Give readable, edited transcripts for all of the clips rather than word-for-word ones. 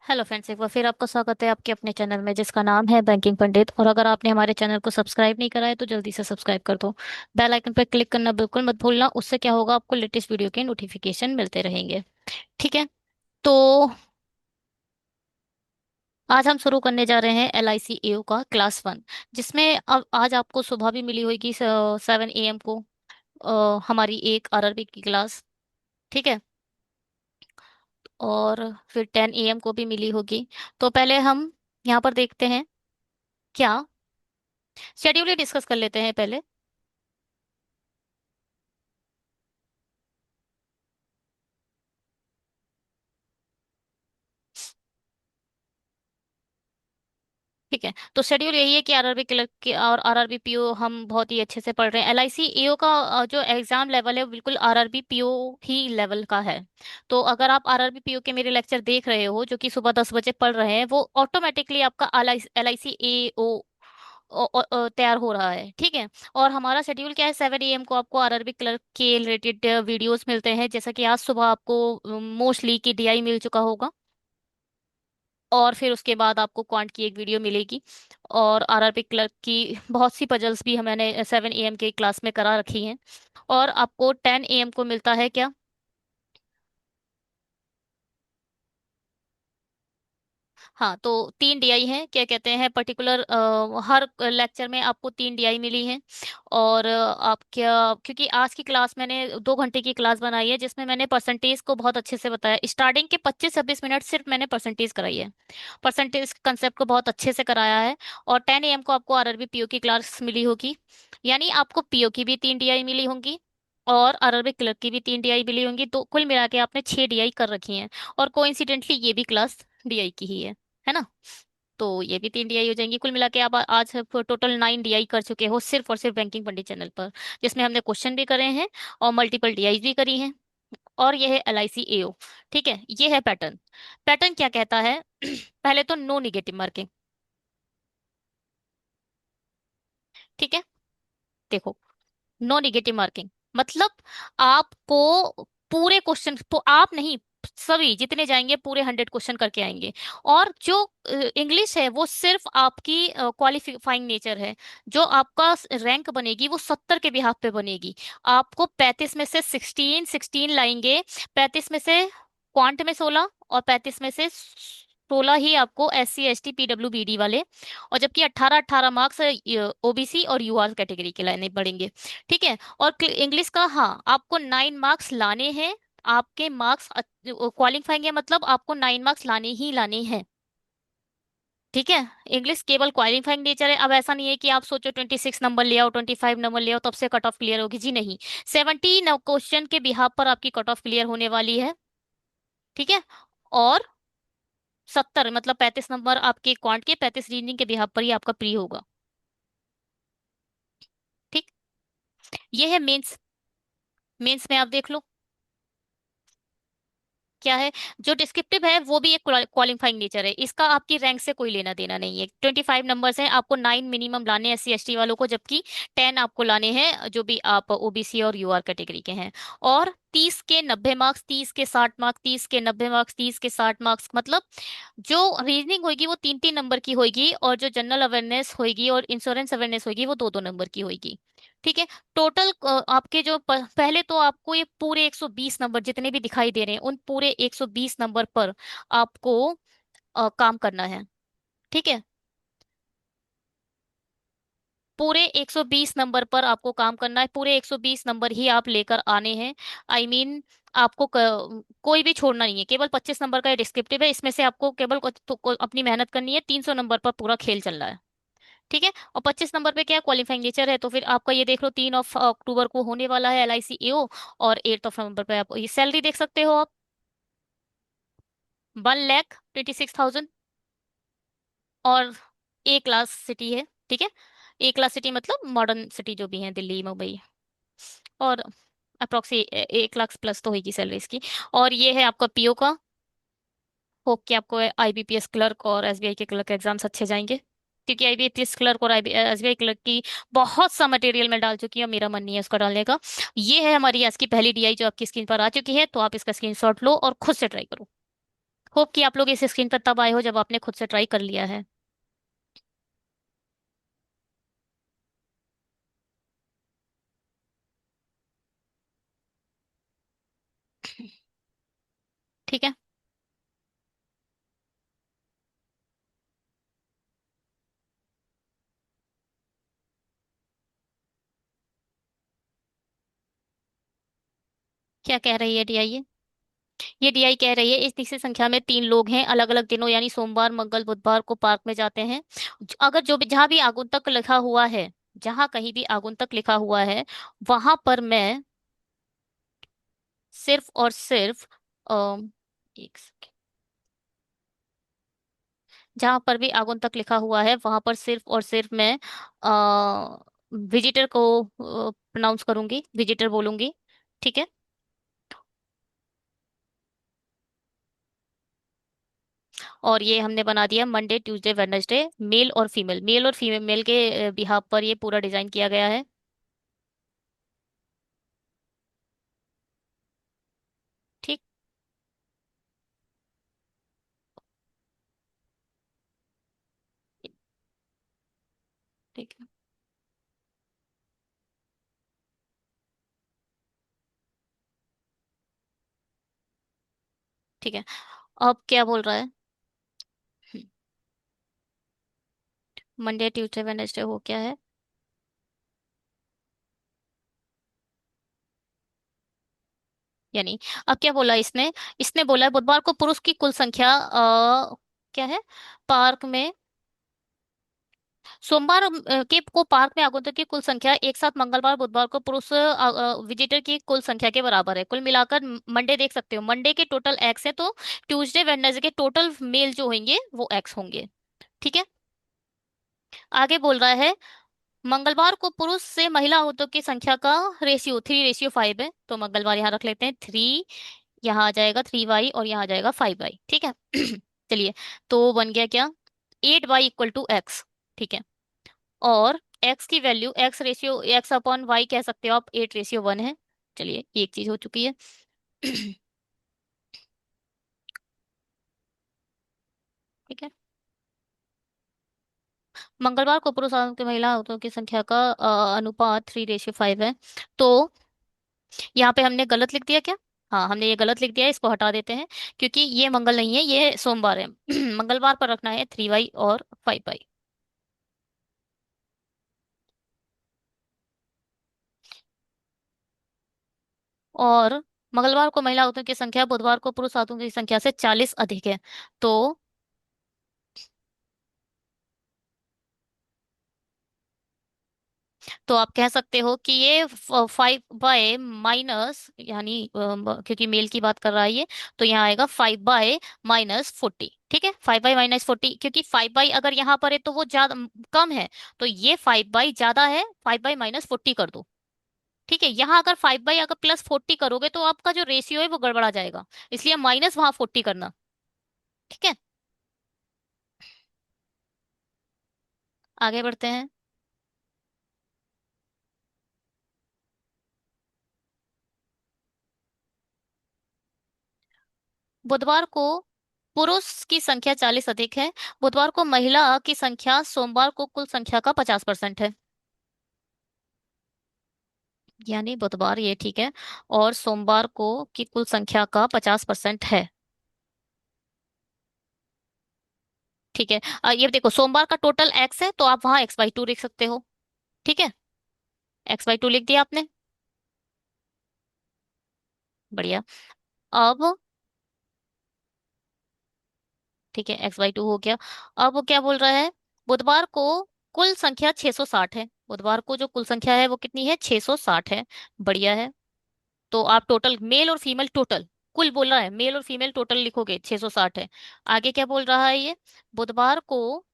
Hello friends, एक बार फिर आपका स्वागत है आपके अपने चैनल में जिसका नाम है बैंकिंग पंडित। और अगर आपने हमारे चैनल को सब्सक्राइब नहीं करा है तो जल्दी से सब्सक्राइब कर दो। बेल आइकन पर क्लिक करना बिल्कुल मत भूलना, उससे क्या होगा, आपको लेटेस्ट वीडियो के नोटिफिकेशन मिलते रहेंगे। ठीक है। तो आज हम शुरू करने जा रहे हैं LIC AO का क्लास 1, जिसमें अब आज आपको सुबह भी मिली होगी 7 AM को हमारी एक RRB की क्लास। ठीक है। और फिर 10 AM को भी मिली होगी। तो पहले हम यहाँ पर देखते हैं क्या शेड्यूल ही डिस्कस कर लेते हैं पहले। ठीक है, तो शेड्यूल यही है कि RRB क्लर्क के और RRB PO हम बहुत ही अच्छे से पढ़ रहे हैं। LIC AO का जो एग्जाम लेवल है वो बिल्कुल RRB PO ही लेवल का है। तो अगर आप RRB PO के मेरे लेक्चर देख रहे हो जो कि सुबह 10 बजे पढ़ रहे हैं, वो ऑटोमेटिकली आपका LIC AO तैयार हो रहा है। ठीक है। और हमारा शेड्यूल क्या है, 7 AM को आपको RRB क्लर्क के रिलेटेड वीडियोस मिलते हैं, जैसा कि आज सुबह आपको मोस्टली की DI मिल चुका होगा। और फिर उसके बाद आपको क्वांट की एक वीडियो मिलेगी। और RRB क्लर्क की बहुत सी पजल्स भी मैंने 7 AM के क्लास में करा रखी हैं। और आपको 10 AM को मिलता है क्या। हाँ, तो 3 DI है, क्या कहते हैं, पर्टिकुलर हर लेक्चर में आपको 3 DI मिली है। और आप क्या, क्योंकि आज की क्लास मैंने 2 घंटे की क्लास बनाई है जिसमें मैंने परसेंटेज को बहुत अच्छे से बताया। स्टार्टिंग के 25-26 मिनट सिर्फ मैंने परसेंटेज कराई है, परसेंटेज कंसेप्ट को बहुत अच्छे से कराया है। और 10 AM को आपको RRB PO की क्लास मिली होगी, यानी आपको PO की भी 3 DI मिली होंगी और RRB क्लर्क की भी 3 DI मिली होंगी। तो कुल मिला के आपने 6 DI कर रखी हैं। और कोइंसिडेंटली ये भी क्लास DI की ही है ना। तो ये भी 3 DI हो जाएंगी। कुल मिला के आप आज टोटल 9 DI कर चुके हो, सिर्फ और सिर्फ बैंकिंग पंडित चैनल पर, जिसमें हमने क्वेश्चन भी करे हैं और मल्टीपल DI भी करी हैं। और ये है LIC AO। ठीक है, ये है पैटर्न। पैटर्न क्या कहता है पहले तो नो निगेटिव मार्किंग। ठीक है, देखो, नो निगेटिव मार्किंग मतलब आपको पूरे क्वेश्चन तो आप नहीं, सभी जितने जाएंगे पूरे 100 क्वेश्चन करके आएंगे। और जो इंग्लिश है वो सिर्फ आपकी क्वालिफाइंग नेचर है। जो आपका रैंक बनेगी वो 70 के बिहाफ पे बनेगी। आपको 35 में से 16 16 लाएंगे। 35 में से क्वांट में 16 और 35 में से 16 ही आपको SC ST PWBD वाले। और जबकि 18 18 मार्क्स OBC और UR कैटेगरी के लाने पड़ेंगे। ठीक है। और इंग्लिश का, हाँ, आपको 9 मार्क्स लाने हैं। आपके मार्क्स क्वालिफाइंग है, मतलब आपको 9 मार्क्स लाने ही लाने हैं। ठीक है। इंग्लिश केवल क्वालिफाइंग नेचर है। अब ऐसा नहीं है कि आप सोचो 26 नंबर ले आओ, 25 नंबर ले आओ तब से कट ऑफ क्लियर होगी, जी नहीं। 70 क्वेश्चन के बिहाफ पर आपकी कट ऑफ क्लियर होने वाली है। ठीक है। और 70 मतलब 35 नंबर आपके क्वांट के, 35 रीजनिंग के बिहाफ पर ही आपका प्री होगा। ठीक। ये है मेंस। मेंस में आप देख लो क्या है। जो डिस्क्रिप्टिव है वो भी एक क्वालिफाइंग नेचर है, इसका आपकी रैंक से कोई लेना देना नहीं है। 25 नंबर्स हैं, आपको 9 मिनिमम लाने हैं SC ST वालों को, जबकि 10 आपको लाने हैं जो भी आप OBC और UR कैटेगरी के हैं। और 30 के 90 मार्क्स, 30 के 60 मार्क्स, 30 के 90 मार्क्स, 30 के 60 मार्क्स, मतलब जो रीजनिंग होगी वो 3 3 नंबर की होगी और जो जनरल अवेयरनेस होगी और इंश्योरेंस अवेयरनेस होगी वो 2 2 नंबर की होगी। ठीक है। टोटल आपके जो पहले तो आपको ये पूरे 120 नंबर जितने भी दिखाई दे रहे हैं उन पूरे 120 नंबर पर आपको काम करना है। ठीक है। पूरे 120 नंबर पर आपको काम करना है, पूरे 120 नंबर ही आप लेकर आने हैं। आई मीन आपको कोई भी छोड़ना नहीं है। केवल 25 नंबर का डिस्क्रिप्टिव है, इसमें से आपको केवल अपनी मेहनत करनी है। 300 नंबर पर पूरा खेल चल रहा है। ठीक है। और 25 नंबर पे क्या क्वालिफाइंग नेचर है, तो फिर आपका ये देख लो 3 अक्टूबर को होने वाला है LIC AO। और 8 नवंबर पे आप ये सैलरी देख सकते हो आप, 1,26,000। और ए क्लास सिटी है। ठीक है। ए क्लास सिटी मतलब मॉडर्न सिटी जो भी है, दिल्ली मुंबई। और अप्रोक्सी 1 लाख प्लस तो होगी सैलरी इसकी। और ये है आपका PO का। होप कि आपको IBPS क्लर्क और SBI के क्लर्क एग्जाम्स अच्छे जाएंगे, क्योंकि IBPS क्लर्क और SBI क्लर्क की बहुत सा मटेरियल मैं डाल चुकी हूँ, मेरा मन नहीं है उसका डालने का। ये है हमारी आज की पहली DI जो आपकी स्क्रीन पर आ चुकी है, तो आप इसका स्क्रीनशॉट लो और खुद से ट्राई करो। होप कि आप लोग इस स्क्रीन पर तब आए हो जब आपने खुद से ट्राई कर लिया है। ठीक है। क्या कह रही है डीआई? ये डीआई कह रही है इस तीसरी संख्या में तीन लोग हैं, अलग अलग दिनों यानी सोमवार मंगल बुधवार को पार्क में जाते हैं। अगर जो भी जहां भी आगुन्तक लिखा हुआ है, जहां कहीं भी आगुन्तक लिखा हुआ है, वहां पर मैं सिर्फ और सिर्फ एक सेकेंड, जहां पर भी आगुन्तक लिखा हुआ है वहां पर सिर्फ और सिर्फ मैं विजिटर को प्रोनाउंस करूंगी, विजिटर बोलूंगी। ठीक है। और ये हमने बना दिया मंडे ट्यूसडे वेडनेसडे, मेल और फीमेल के बिहाफ पर ये पूरा डिजाइन किया गया है। ठीक। ठीक है। ठीक है। अब क्या बोल रहा है? मंडे ट्यूसडे वेडनेसडे हो क्या है? यानी अब क्या बोला इसने? इसने बोला है बुधवार को पुरुष की कुल संख्या क्या है पार्क में, सोमवार के को पार्क में आगंतुक की कुल संख्या एक साथ मंगलवार बुधवार को पुरुष विजिटर की कुल संख्या के बराबर है। कुल मिलाकर मंडे देख सकते हो, मंडे के टोटल एक्स है, तो ट्यूसडे वेडनेसडे के टोटल मेल जो होंगे वो एक्स होंगे। ठीक है। आगे बोल रहा है मंगलवार को पुरुष से महिला आहुतियों की संख्या का रेशियो 3:5 है, तो मंगलवार यहाँ रख लेते हैं 3, यहाँ आ जाएगा 3y और यहाँ आ जाएगा 5y। ठीक है। चलिए, तो बन गया क्या? 8y = x। ठीक है। और x की वैल्यू, x रेशियो x/y कह सकते हो आप, 8:1 है। चलिए, एक चीज हो चुकी है। ठीक है। मंगलवार को पुरुष और महिला आहुतियों की संख्या का अनुपात 3:5 है। तो यहाँ पे हमने गलत लिख दिया क्या? हाँ, हमने ये गलत लिख दिया है, इसको हटा देते हैं, क्योंकि ये मंगल नहीं है, ये सोमवार है। मंगलवार पर रखना है 3y और 5y। और मंगलवार को महिला आहुतियों की संख्या बुधवार को पुरुष आहुतियों की संख्या से 40 अधिक है। तो आप कह सकते हो कि ये 5/- यानी क्योंकि मेल की बात कर रहा है ये, तो यहाँ आएगा 5/-40। ठीक है, 5/-40, क्योंकि 5 अगर यहाँ पर है तो वो ज्यादा कम है, तो ये 5 ज्यादा है, 5/-40 कर दो। ठीक है, यहाँ अगर 5 अगर +40 करोगे तो आपका जो रेशियो है वो गड़बड़ा जाएगा, इसलिए माइनस वहां 40 करना। ठीक है। आगे बढ़ते हैं। बुधवार को पुरुष की संख्या 40 अधिक है, बुधवार को महिला की संख्या सोमवार को कुल संख्या का 50% है। यानी बुधवार ये ठीक है, और सोमवार को की कुल संख्या का 50% है। ठीक है। ये देखो, सोमवार का टोटल एक्स है, तो आप वहां x/2 लिख सकते हो। ठीक है। x/2 लिख दिया आपने। बढ़िया। अब ठीक है, x/2 हो गया। अब वो क्या बोल रहा है? बुधवार को कुल संख्या 660 है, बुधवार को जो कुल संख्या है वो कितनी है? 660 है। बढ़िया है। तो आप टोटल मेल और फीमेल टोटल, कुल बोल रहा है, मेल और फीमेल टोटल लिखोगे 660 है। आगे क्या बोल रहा है ये? बुधवार को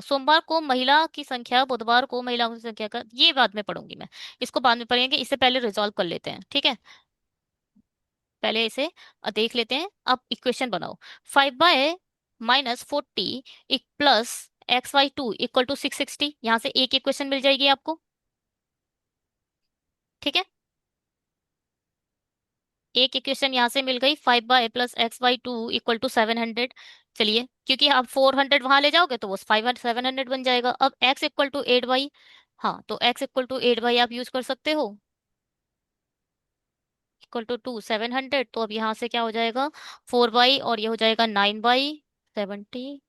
सोमवार को महिला की संख्या, बुधवार को महिलाओं की संख्या का, ये बाद में पढ़ूंगी मैं, इसको बाद में पढ़ेंगे, इससे पहले रिजॉल्व कर लेते हैं। ठीक है। पहले इसे देख लेते हैं। अब इक्वेशन बनाओ। 5/-40 एक प्लस x/2 = 660, यहाँ से एक इक्वेशन मिल जाएगी आपको। ठीक है। एक इक्वेशन यहाँ से मिल गई, 5y + x/2 = 700। चलिए, क्योंकि आप 400 वहां ले जाओगे तो वो 700 बन जाएगा। अब x = 8y। हाँ, तो x = 8y आप यूज कर सकते हो, = 2 700। तो अब यहाँ से क्या हो जाएगा, 4y, और ये हो जाएगा 9y 70,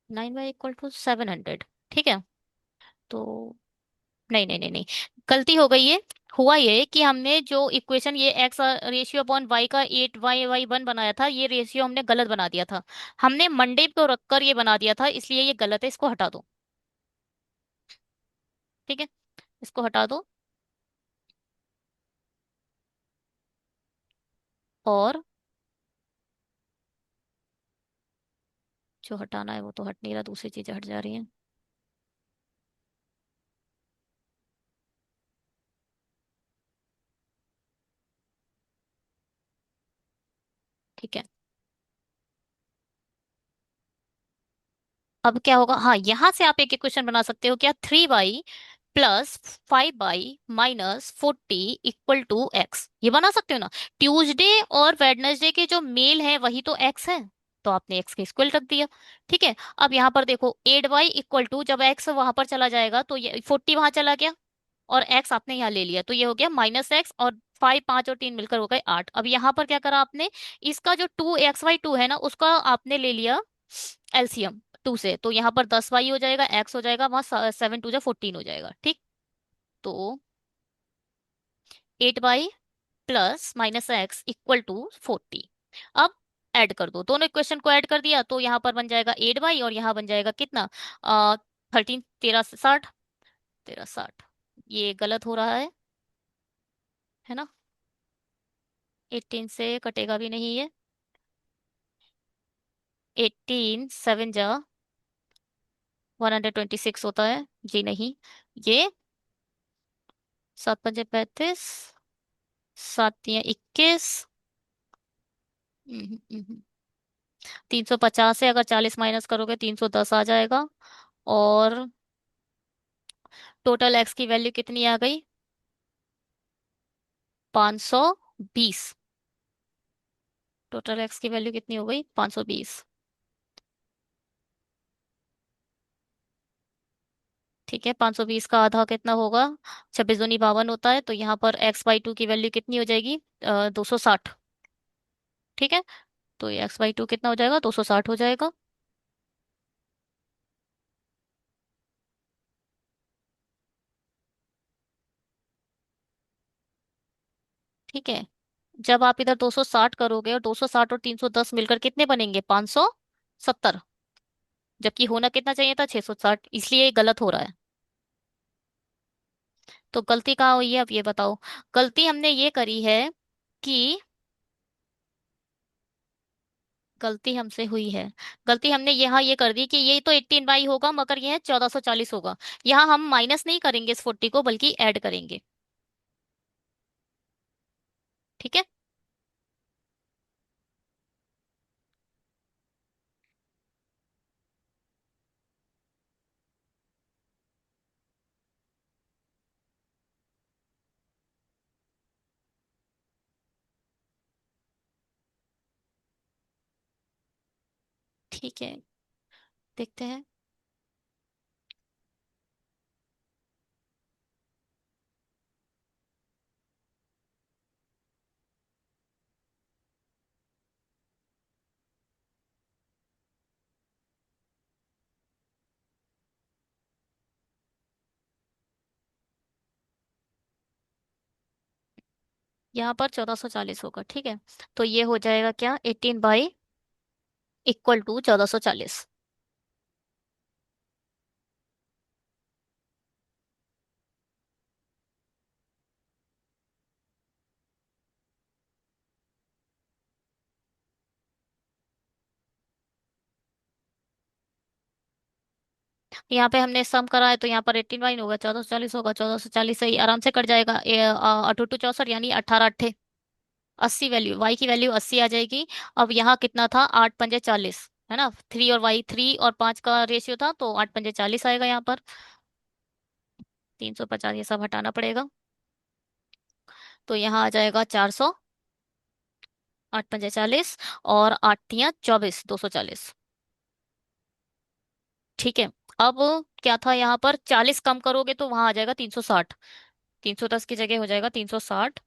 9y = 700। ठीक है। तो नहीं नहीं नहीं नहीं, गलती हो गई है। हुआ ये कि हमने जो इक्वेशन ये x रेशियो/y का 8y/1 बनाया था, ये रेशियो हमने गलत बना दिया था। हमने मंडे को रखकर ये बना दिया था, इसलिए ये गलत है, इसको हटा दो। ठीक है, इसको हटा दो। और जो हटाना है वो तो हट नहीं रहा, दूसरी चीजें हट जा रही हैं। ठीक है, अब क्या होगा, हाँ, यहां से आप एक इक्वेशन बना सकते हो क्या, 3y + 5y - 40 = x, ये बना सकते हो ना। ट्यूसडे और वेडनेसडे के जो मेल है वही तो x है, तो आपने x के इक्वल रख दिया। ठीक है। अब यहाँ पर देखो, 8y = जब x वहां पर चला जाएगा तो ये 40 वहां चला गया, और x आपने यहाँ ले लिया, तो ये हो गया -x, और 5, 5 और 3 मिलकर हो गए 8। अब यहाँ पर क्या करा आपने, इसका जो 2xy2 है ना, उसका आपने ले लिया एलसीएम 2 से, तो यहाँ पर 10y हो जाएगा, x हो जाएगा, वहां 7 2 जा 14 हो जाएगा। ठीक। तो 8y + -x = 40। अब ऐड कर दो, दोनों इक्वेशन को ऐड कर दिया, तो यहाँ पर बन जाएगा 8y, और यहाँ बन जाएगा कितना, 13, 13 60, 13 60। ये गलत हो रहा है ना, 18 से कटेगा भी नहीं ये, 18 7 जा 126 होता है जी, नहीं, ये 7 5 35, 7 3 21, 350 से अगर 40 माइनस करोगे 310 आ जाएगा। और टोटल एक्स की वैल्यू कितनी आ गई, 520। टोटल एक्स की वैल्यू कितनी हो गई, 520। ठीक है, 520 का आधा कितना होगा, 26 दूनी 52 होता है, तो यहाँ पर x/2 की वैल्यू कितनी हो जाएगी, 260। ठीक है, तो ये x/2 कितना हो जाएगा, 260 हो जाएगा। ठीक है, जब आप इधर 260 करोगे, और 260 और 310 मिलकर कितने बनेंगे, 570, जबकि होना कितना चाहिए था, 660, इसलिए ये गलत हो रहा है। तो गलती कहाँ हुई है, अब ये बताओ। गलती हमने ये करी है कि, गलती हमसे हुई है, गलती हमने यहाँ ये कर दी कि ये तो 18y होगा, मगर यह 1440 होगा। यहाँ हम माइनस नहीं करेंगे इस 40 को, बल्कि ऐड करेंगे। ठीक है। ठीक है, देखते हैं। यहाँ पर 1440 होगा। ठीक है, तो ये हो जाएगा क्या, 18y = 1440। यहाँ पे हमने सम करा है, तो यहाँ पर 18y होगा, 1440 होगा, 1440 से ही आराम से कट जाएगा, 8 2 64, यानी 18 8 80 वैल्यू, y की वैल्यू 80 आ जाएगी। अब यहाँ कितना था, 8 5 40, है ना, 3 और y, 3 और 5 का रेशियो था, तो 8 5 40 आएगा यहाँ पर। 350 ये सब हटाना पड़ेगा, तो यहाँ आ जाएगा 400। आठ पंजे 40, और आठ तियां 24, 240। ठीक है। अब क्या था यहाँ पर, 40 कम करोगे तो वहां आ जाएगा 360। 310 की जगह हो जाएगा 360,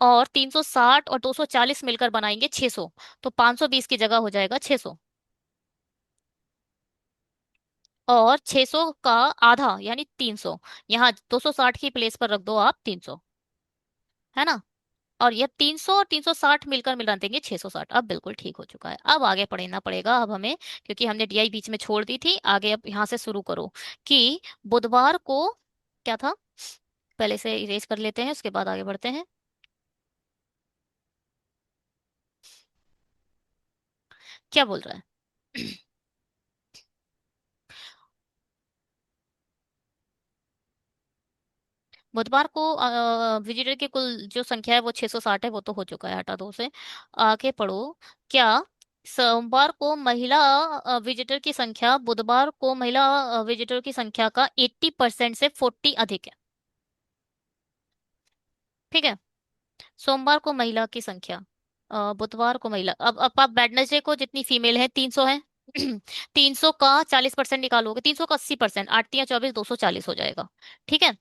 और 360 और 240 मिलकर बनाएंगे 600। तो 520 की जगह हो जाएगा 600। और 600 का आधा यानी 300, यहाँ 260 की प्लेस पर रख दो आप 300, है ना। और ये 300 और 360 मिलकर मिला देंगे 660। अब बिल्कुल ठीक हो चुका है। अब आगे पढ़ना पड़ेगा अब हमें, क्योंकि हमने डीआई बीच में छोड़ दी थी। आगे अब यहाँ से शुरू करो कि बुधवार को क्या था, पहले से इरेज कर लेते हैं, उसके बाद आगे बढ़ते हैं। क्या बोल रहा है? बुधवार को विजिटर की कुल जो संख्या है वो 660 है, वो तो हो चुका है, हटा दो उसे। आगे पढ़ो। क्या सोमवार को महिला विजिटर की संख्या बुधवार को महिला विजिटर की संख्या का 80% से 40 अधिक है? ठीक है। सोमवार को महिला की संख्या, बुधवार को महिला, अब आप वेडनेसडे को जितनी फीमेल है 300 है। 300 का 40% निकालोगे, 300 का 80%, आठ या 24, 240 हो जाएगा। ठीक है।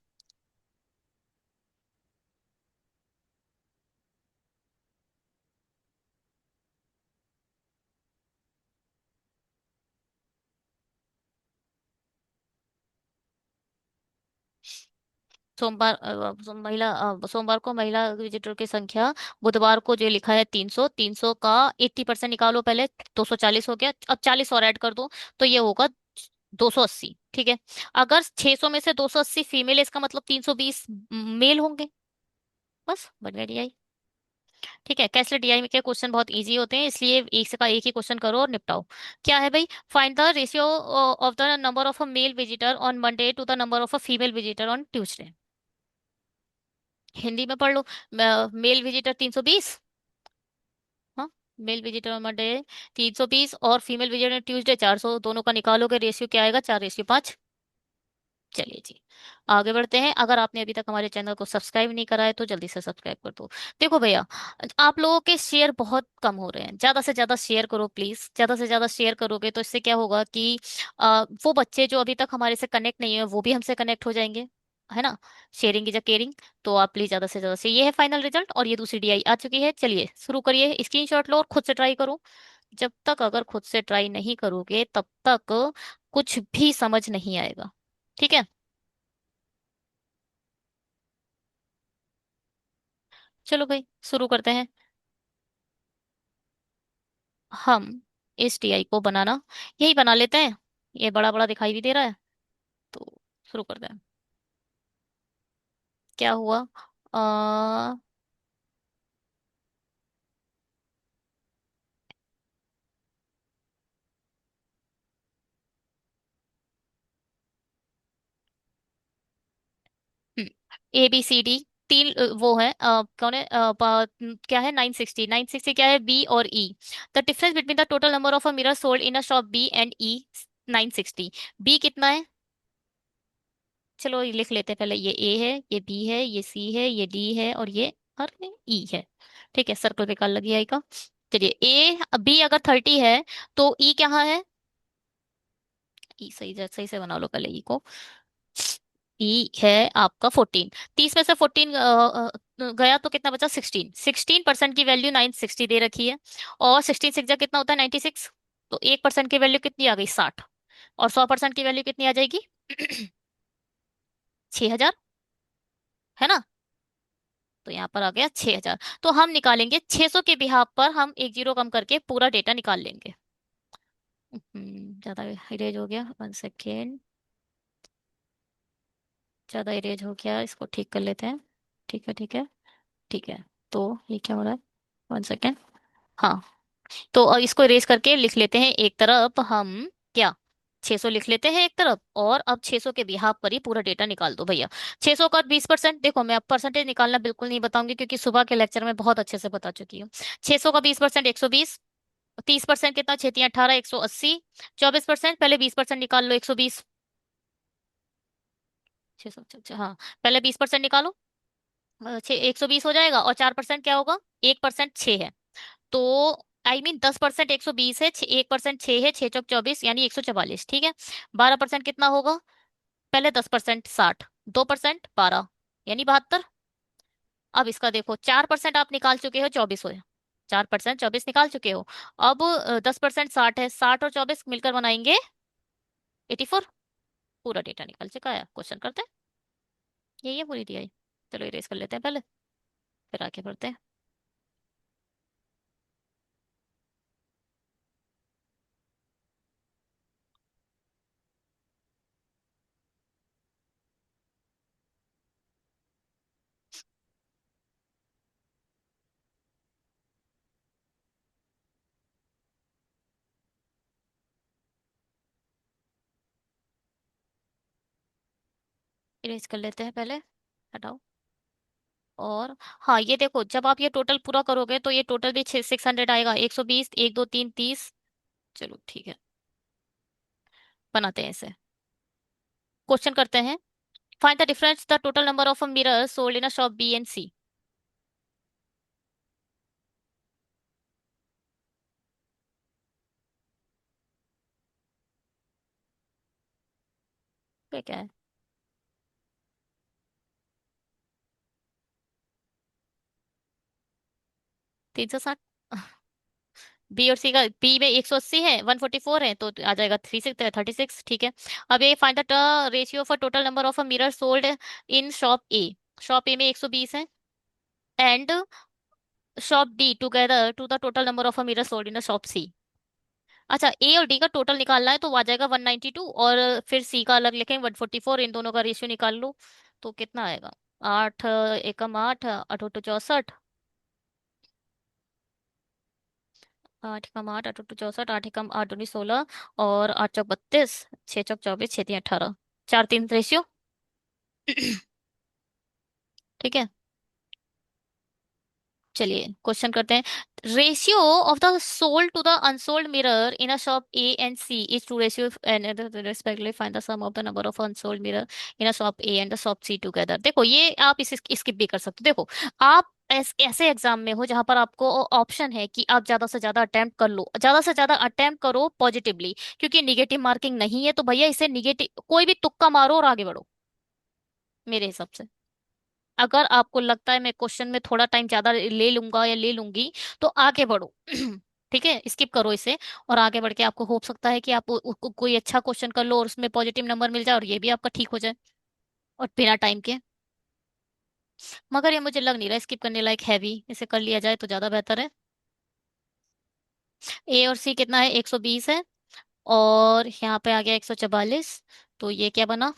सोमवार को महिला विजिटर की संख्या, बुधवार को जो लिखा है 300, 300 का 80% निकालो पहले, 240 हो गया। अब 40 और ऐड कर दो, तो ये होगा 280। ठीक है। अगर 600 में से 280 फीमेल है, इसका मतलब 320 मेल होंगे। बस बन गया डीआई। ठीक है। कैसलेट डीआई के क्वेश्चन बहुत इजी होते हैं, इसलिए एक से का एक ही क्वेश्चन करो और निपटाओ। क्या है भाई, find the ratio of the number of a male visitor on Monday to the number of a female visitor on Tuesday. Hindi में पढ़ लो। Mail visitor 320। हाँ। मेल विजिटर ऑन मंडे 320, और फीमेल विजिटर ट्यूसडे 400, दोनों का निकालोगे रेशियो क्या आएगा, 4:5। चलिए जी, आगे बढ़ते हैं। अगर आपने अभी तक हमारे चैनल को सब्सक्राइब नहीं करा है तो जल्दी से सब्सक्राइब कर दो। देखो भैया, आप लोगों के शेयर बहुत कम हो रहे हैं, ज्यादा से ज्यादा शेयर करो प्लीज। ज्यादा से ज्यादा शेयर करोगे तो इससे क्या होगा कि वो बच्चे जो अभी तक हमारे से कनेक्ट नहीं है वो भी हमसे कनेक्ट हो जाएंगे, है ना। Sharing is a caring. तो आप प्लीज ज्यादा से ज्यादा से, ये है फाइनल रिजल्ट, और ये दूसरी डीआई आ चुकी है। चलिए शुरू करिए, स्क्रीनशॉट लो और खुद से ट्राई करो। जब तक अगर खुद से ट्राई नहीं करोगे तब तक कुछ भी समझ नहीं आएगा। ठीक है। चलो भाई शुरू करते हैं। हम इस टीआई को बनाना, यही बना लेते हैं। ये बड़ा बड़ा दिखाई भी दे रहा है, तो शुरू करते हैं। क्या हुआ? आ, ए बी सी डी, तीन वो है, कौन है, क्या है, 960, 960 क्या है, बी और E. The difference between the total number of a mirror sold in a shop B and E, 960। B कितना है? चलो ये लिख लेते हैं पहले, ये ए है, ये बी है, ये सी है, ये डी है, और ये और ई है। ठीक है, सर्कल बेकार लगी आई का। चलिए, ए बी अगर 30 है तो ई क्या है? ई सही से बना लो पहले ई को। ई है आपका 14। 30 में से 14 गया तो कितना बचा, 16। 16% की वैल्यू 960 दे रखी है, और 16 सिक्स कितना होता है, 96। तो 1% की वैल्यू कितनी आ गई, 60। और 100% की वैल्यू कितनी आ जाएगी? 6000, है ना। तो यहाँ पर आ गया 6000। तो हम निकालेंगे 600 के बिहाफ पर, हम एक जीरो कम करके पूरा डेटा निकाल लेंगे। ज्यादा इरेज हो गया, 1 सेकेंड। ज्यादा इरेज हो गया, इसको ठीक कर लेते हैं। ठीक है, ठीक है, ठीक है। तो ये क्या हो रहा है, 1 सेकेंड। हाँ। तो इसको इरेज करके लिख लेते हैं एक तरफ हम, क्या, 600 लिख लेते हैं एक तरफ, और अब 600 के बिहाफ पर ही पूरा डेटा निकाल दो भैया। 600 का 20%, देखो मैं अब परसेंटेज निकालना बिल्कुल नहीं बताऊंगी क्योंकि सुबह के लेक्चर में बहुत अच्छे से बता चुकी हूँ। 600 का 20%, 120। 30% कितना, 6×18, 180। 24%, पहले 20% निकाल लो, 120। 600, अच्छा अच्छा, हाँ। पहले 20% निकालो। एक 120 हो जाएगा, और 4% क्या होगा? 1% 6 है। तो आई मीन 10% 120 है, 1% 6 है, 6 चौक 24 यानी 144, ठीक है। 12% कितना होगा? पहले 10% 60, 2% 12 यानी 72। अब इसका देखो, 4% आप निकाल चुके हो, 24 हो। 4% 24 निकाल चुके हो। अब 10% 60 है, 60 और 24 मिलकर बनाएंगे 84। पूरा डेटा निकल चुका है, क्वेश्चन करते हैं। यही है पूरी दिया। चलो इरेज कर लेते हैं पहले, फिर आगे बढ़ते हैं। इरेज कर लेते हैं पहले, हटाओ। और हाँ, ये देखो, जब आप ये टोटल पूरा करोगे तो ये टोटल भी 600 आएगा। 120, 1 2 3 30। चलो ठीक है, बनाते हैं इसे। क्वेश्चन करते हैं। Find the difference the total number of mirror sold in a shop B and C. क्या क्या है? 360। बी और सी का, बी में 180 है, 144 है, तो आ जाएगा 36 ठीक है। अब ये find the ratio of total number of mirror sold in shop A. Shop A में 120 है, and shop D together to the total number of mirror sold in shop C. अच्छा, ए और डी का टोटल निकालना है, तो वो आ जाएगा 192, और फिर सी का अलग लिखेंगे 144। इन दोनों का रेशियो निकाल लो, तो कितना आएगा? 8 एकम 8, 8 8 64। 8 एकम 8, 8 8 64, 8 एकम 8 19 16, और 8 चौक 32, 6 चौक 24, 6 3 18, 4 3 रेशियो। ठीक है। चलिए क्वेश्चन करते हैं। Ratio of the sold to the unsold mirror in a shop A and C is two ratio and respectively find the sum of the number of unsold mirror in a shop A and the shop C together. देखो, ये आप इस skip भी कर सकते हो। देखो, आप ऐसे एग्जाम में हो जहां पर आपको ऑप्शन है कि आप ज्यादा से ज्यादा अटेम्प्ट कर लो, ज्यादा से ज्यादा अटेम्प्ट करो पॉजिटिवली, क्योंकि निगेटिव मार्किंग नहीं है, तो भैया इसे निगेटिव कोई भी तुक्का मारो और आगे बढ़ो, मेरे हिसाब से। अगर आपको लगता है मैं क्वेश्चन में थोड़ा टाइम ज्यादा ले लूंगा या ले लूंगी, तो आगे बढ़ो। ठीक है, स्किप करो इसे, और आगे बढ़ के आपको हो सकता है कि आप कोई अच्छा क्वेश्चन कर लो और उसमें पॉजिटिव नंबर मिल जाए, और ये भी आपका ठीक हो जाए, और बिना टाइम के। मगर ये मुझे लग नहीं रहा स्किप करने लायक है भी, इसे कर लिया जाए तो ज्यादा बेहतर है। ए और सी कितना है? 120 है, और यहाँ पे आ गया 144। तो ये क्या बना?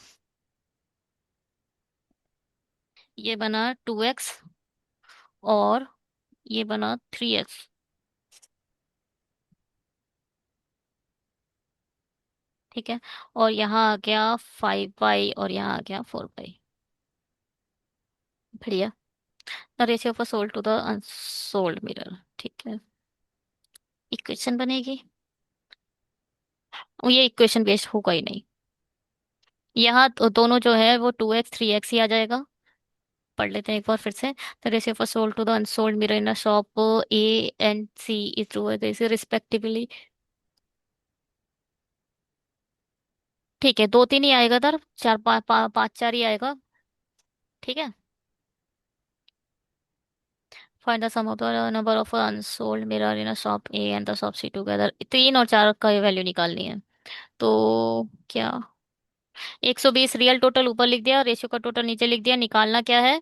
ये बना 2x, और ये बना 3x। ठीक है। और यहाँ आ गया 5y, और यहाँ आ गया 4y। बढ़िया। The ratio of sold to the unsold mirror, ठीक है। इक्वेशन बनेगी, और ये इक्वेशन बेस्ड होगा ही नहीं। यहाँ तो दोनों जो है वो 2x 3x ही आ जाएगा। पढ़ लेते हैं एक बार फिर से। The ratio of sold to the unsold mirror in a shop A and C is two respectively. ठीक है, 2 3 ही आएगा इधर, 4 5 5 4 ही आएगा। ठीक है। Find the sum of the number of unsold mirror in a shop A and the shop C together. 3 और 4 का value निकालनी है। तो क्या? 120 रियल टोटल ऊपर लिख दिया, रेशियो का टोटल नीचे लिख दिया। निकालना क्या है?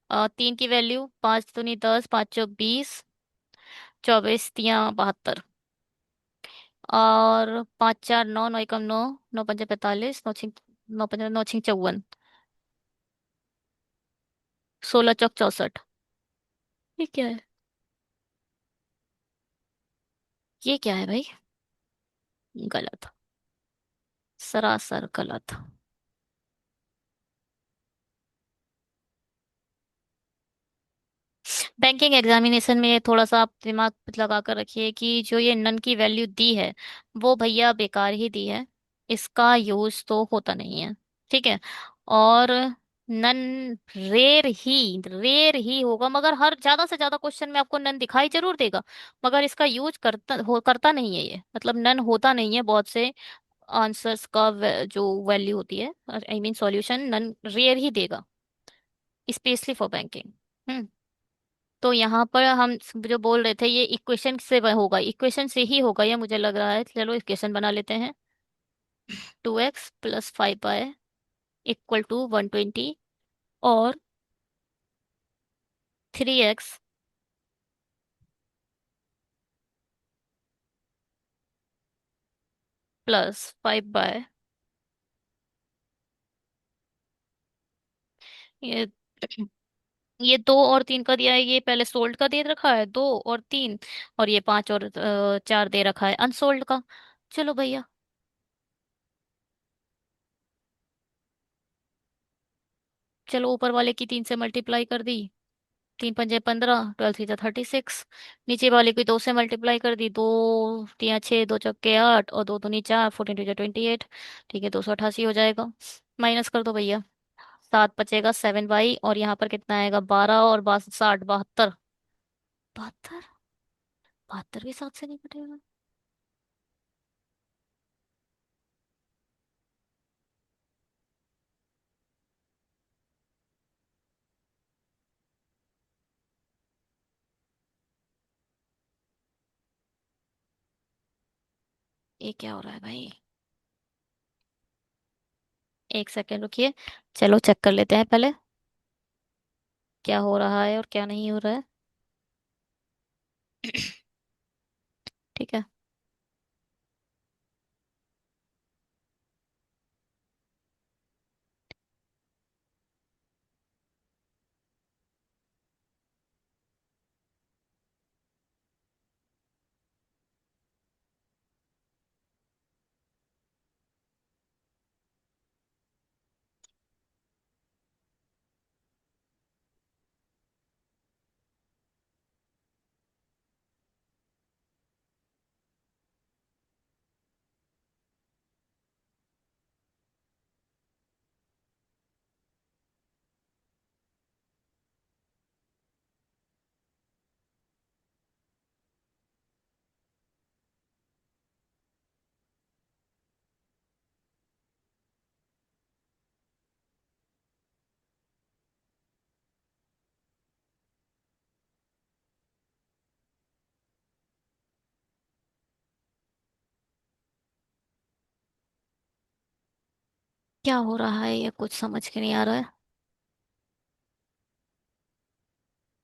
3 की वैल्यू, 5 दूनी 10, 5 चौक 20, 24 तियां 72, और 5 4 9, 9 एकम 9, 9 पंजे 45, 9 छिंग 54, 16 चौक 64। ये क्या है? ये क्या है भाई? गलत, सरासर गलत। बैंकिंग एग्जामिनेशन में थोड़ा सा आप दिमाग लगा कर रखिए कि जो ये नन की वैल्यू दी है, वो भैया बेकार ही दी है, इसका यूज तो होता नहीं है। ठीक है। और नन रेयर ही होगा, मगर हर ज्यादा से ज्यादा क्वेश्चन में आपको नन दिखाई जरूर देगा। मगर इसका यूज करता नहीं है ये, मतलब नन होता नहीं है बहुत से आंसर्स का जो वैल्यू होती है, I mean solution none rare ही देगा, स्पेशली फॉर बैंकिंग। हम्म। तो यहाँ पर हम जो बोल रहे थे ये इक्वेशन से होगा, इक्वेशन से ही होगा ये मुझे लग रहा है। चलो इक्वेशन बना लेते हैं। 2x + 5y इक्वल टू 120, और 3x +5y, ये ये 2 और 3 का दिया है, ये पहले सोल्ड का दे रखा है 2 और 3, और ये 5 और 4 दे रखा है अनसोल्ड का। चलो भैया, चलो ऊपर वाले की 3 से मल्टीप्लाई कर दी, 3 × 5 = 15, 12 × 3 = 36। नीचे वाले की 2 से मल्टीप्लाई कर दी, 2 × 3 = 6, 2 × 4 और 2 × 2 = 4, 14 × 2 = 28। ठीक है, 288 हो जाएगा। माइनस कर दो भैया, 7 बचेगा 7y, और यहाँ पर कितना आएगा 12, और 60 72। 72, 72 भी 7 से नहीं कटेगा। ये क्या हो रहा है भाई? 1 सेकेंड रुकिए, चलो चेक कर लेते हैं पहले क्या हो रहा है और क्या नहीं हो रहा है। ठीक है। क्या हो रहा है ये कुछ समझ के नहीं आ रहा है।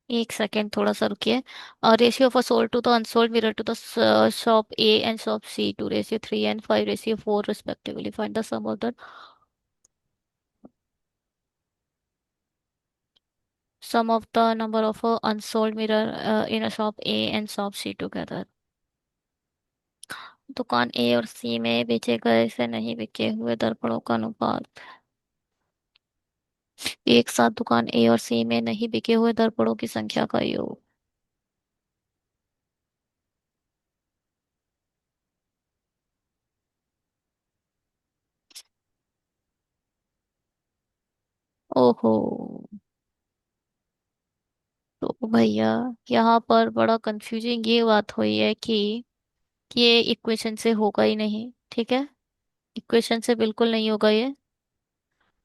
1 सेकेंड थोड़ा सा रुकिए। Ratio of a sold to the unsold mirror to the shop A and shop C two ratio 3 and 5 ratio 4 respectively, find the sum of the sum of the number of unsold mirror in a shop A and shop C together। दुकान ए और सी में बेचे गए से नहीं बिके हुए दर्पणों का अनुपात। एक साथ दुकान ए और सी में नहीं बिके हुए दर्पणों की संख्या का योग। ओहो। तो भैया यहाँ पर बड़ा कंफ्यूजिंग ये बात हुई है कि ये इक्वेशन से होगा ही नहीं, ठीक है। इक्वेशन से बिल्कुल नहीं होगा ये।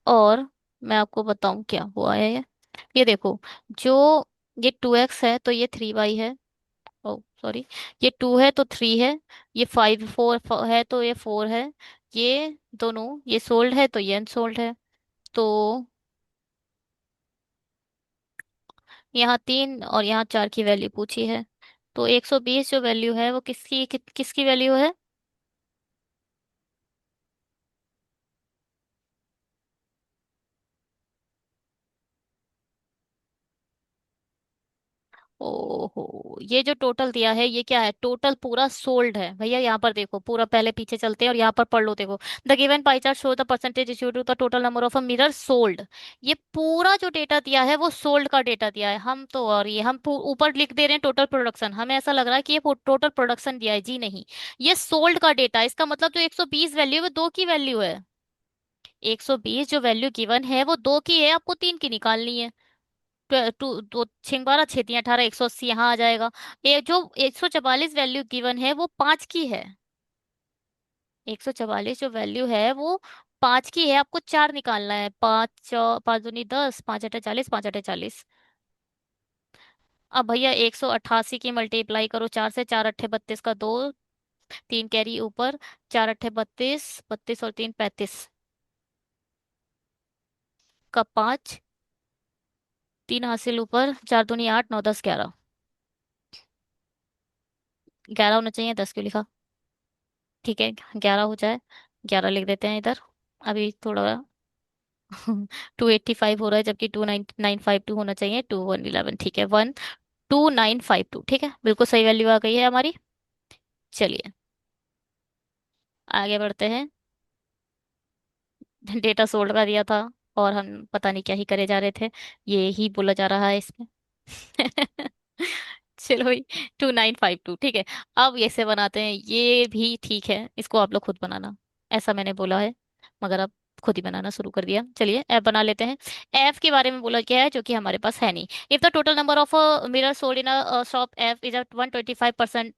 और मैं आपको बताऊं क्या हुआ है ये देखो, जो ये 2x है तो ये 3y है। ओ सॉरी, ये 2 है तो 3 है, ये 4 है तो ये 4 है, ये दोनों ये सोल्ड है तो ये अनसोल्ड है। तो यहाँ 3 और यहाँ 4 की वैल्यू पूछी है। तो 120 जो वैल्यू है वो किसकी वैल्यू है? ओहो, ये जो टोटल दिया है ये क्या है? टोटल पूरा सोल्ड है भैया, यहाँ पर देखो, पूरा पहले पीछे चलते हैं और यहाँ पर पढ़ लो, देखो the given pie chart show the percentage equal to the total number of a mirror sold. ये पूरा जो डेटा दिया है वो सोल्ड का डेटा दिया है। हम तो, और ये हम ऊपर लिख दे रहे हैं टोटल प्रोडक्शन, हमें ऐसा लग रहा है कि ये टोटल प्रोडक्शन दिया है, जी नहीं। ये सोल्ड का डेटा है, इसका मतलब जो 120 वैल्यू है वो 2 की वैल्यू है। 120 जो वैल्यू गिवन है वो दो की है, आपको तीन की निकालनी है। टू दो छिंग बारह, छः तीन 18, 180 यहाँ आ जाएगा। ये जो 144 वैल्यू गिवन है वो पांच की है। 144 जो वैल्यू है वो पांच की है, आपको चार निकालना है। पाँच दूनी 10, पाँच अठे 40, पाँच अठे 40। अब भैया 188 की मल्टीप्लाई करो चार से, चार अट्ठे 32 का दो, तीन कैरी ऊपर, चार अट्ठे 32, 32 और तीन 35 का पाँच, तीन हासिल ऊपर, चार दूनी 8, 9 10 11। 11 होना चाहिए, 10 क्यों लिखा? ठीक है, 11 हो जाए, 11 लिख देते हैं इधर। अभी थोड़ा 285 हो रहा है, जबकि 29952 होना चाहिए, 2111। ठीक है, 12952, ठीक है, बिल्कुल सही वैल्यू आ गई है हमारी। चलिए आगे बढ़ते हैं। डेटा सोल्ड का दिया था और हम पता नहीं क्या ही करे जा रहे थे, ये ही बोला जा रहा है इसमें। चलो भाई, 2952, ठीक है। अब ऐसे बनाते हैं, ये भी ठीक है, इसको आप लोग खुद बनाना, ऐसा मैंने बोला है, मगर आप खुद ही बनाना शुरू कर दिया। चलिए एफ बना लेते हैं। एफ के बारे में बोला गया है जो कि हमारे पास है नहीं। If the total number of mirror sold in a shop F is at 125%,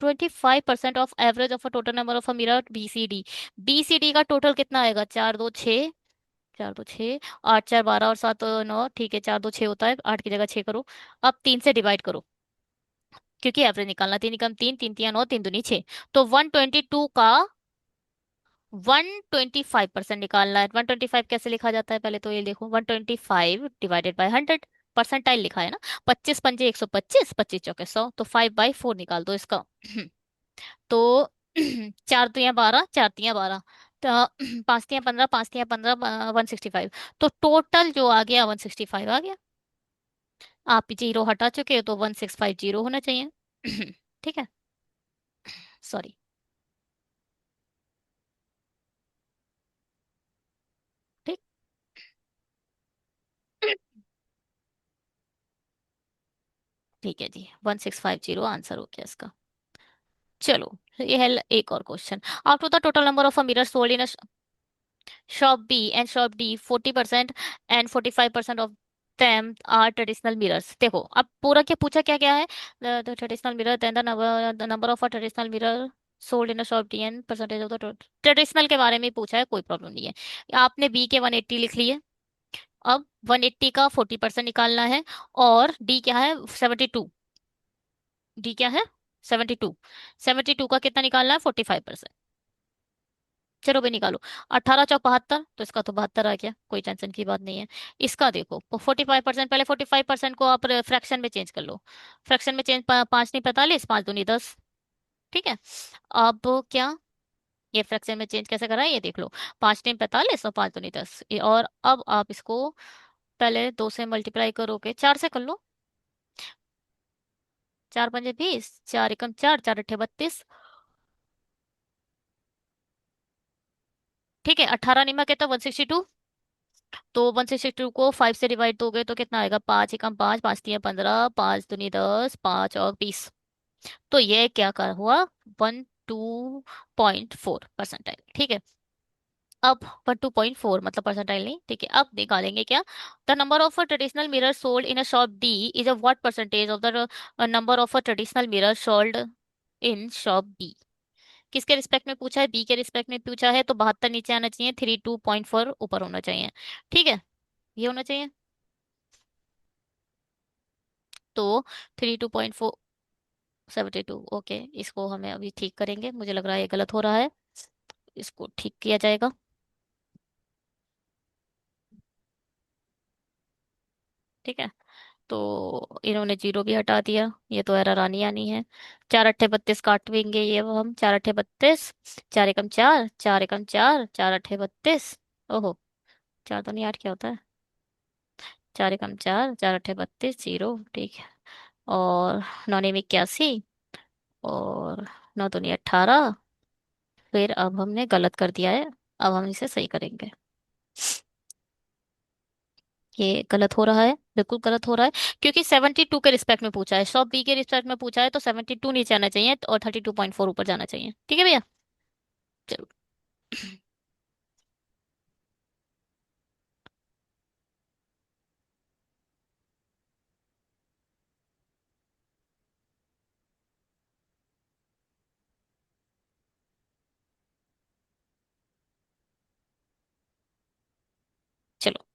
25% of average of a total number of a mirror BCD. BCD का टोटल कितना आएगा? चार दो छः, चार दो छः, आठ चार 12 और सात नौ, ठीक है, चार दो छः होता है, आठ की जगह छः करो। अब तीन से डिवाइड करो, क्योंकि एवरेज निकालना, तीन एकम तीन, तीन तिया नौ, तीन दूनी छः। तो 122 का 125% निकालना है। 125 कैसे लिखा जाता है पहले तो ये देखो, 125 डिवाइडेड बाय 100, परसेंटाइल लिखा है ना। 25 पंजे 125, 25 चौके 100, तो 5/4 निकाल दो इसका। तो चार तिया 12, चार तिया 12, तो पाँच तिया 15, पाँच तिया 15, 165। तो टोटल जो आ गया 165 आ गया। आप जीरो हटा चुके हो तो 1650 होना चाहिए। ठीक है, सॉरी। ठीक। ठीक है जी, 1650 आंसर हो गया इसका। चलो, ये है एक और question. Out of the total number of mirror sold in shop B and shop D, 40% and 45% of them are traditional mirrors. देखो अब पूरा क्या पूछा, क्या क्या है? The traditional mirror, then the number of a traditional mirror sold in a shop D and percentage of the traditional के बारे में ही पूछा है, कोई प्रॉब्लम नहीं है। आपने बी के 180 लिख लिए। अब 180 का 40% निकालना है। और डी क्या है? 72। डी क्या है? 72। 72 का कितना निकालना है? 45%। चलो भाई निकालो। 18 चौक 72, तो इसका तो 72 आ गया, कोई टेंशन की बात नहीं है। इसका देखो 45%, पहले 45% को आप फ्रैक्शन में चेंज कर लो। फ्रैक्शन में चेंज, पाँच नहीं 45, पाँच दूनी 10। ठीक है। अब क्या, ये फ्रैक्शन में चेंज कैसे करा है ये देख लो। पाँच नहीं 45 और पाँच दूनी 10, और अब आप इसको पहले दो से मल्टीप्लाई करोगे, चार से कर लो। चार पंजे 20, चार एकम चार, चार अठे 32। ठीक है, 18 निमक है तो 162। तो 162 को 5 से डिवाइड दोगे तो कितना आएगा? पाँच एकम पाँच, पाँच तिया 15, पाँच दूनी 10, पाँच और 20। तो ये क्या कर हुआ? 12.4 परसेंटाइल। ठीक है। अब 12.4 मतलब परसेंटाइल नहीं, ठीक है। अब निकालेंगे क्या? The number of a traditional mirror sold in a shop D is a what percentage of the number of a traditional mirror sold in shop B. किसके रिस्पेक्ट में पूछा है? बी के रिस्पेक्ट में पूछा है, तो 72 नीचे आना चाहिए, 32.4 ऊपर होना चाहिए। ठीक है, ये होना चाहिए। तो 32.472, ओके, इसको हमें अभी ठीक करेंगे, मुझे लग रहा है ये गलत हो रहा है, इसको ठीक किया जाएगा। ठीक है, तो इन्होंने जीरो भी हटा दिया, ये तो एरर आनी आनी है। चार अट्ठे 32 काटेंगे ये, वो हम चार अट्ठे 32, चार एकम चार, चार एकम चार, चार अट्ठे 32। ओहो, चार तो नहीं, आठ क्या होता है? चार एकम चार, चार अट्ठे 32, जीरो, ठीक है। और नौ में 81, और नौ दूनी 18। फिर अब हमने गलत कर दिया है, अब हम इसे सही करेंगे। ये गलत हो रहा है, बिल्कुल गलत हो रहा है, क्योंकि 72 के रिस्पेक्ट में पूछा है, शॉप बी के रिस्पेक्ट में पूछा है, तो 72 नीचे आना चाहिए और 32.4 ऊपर जाना चाहिए। ठीक है भैया। चलो।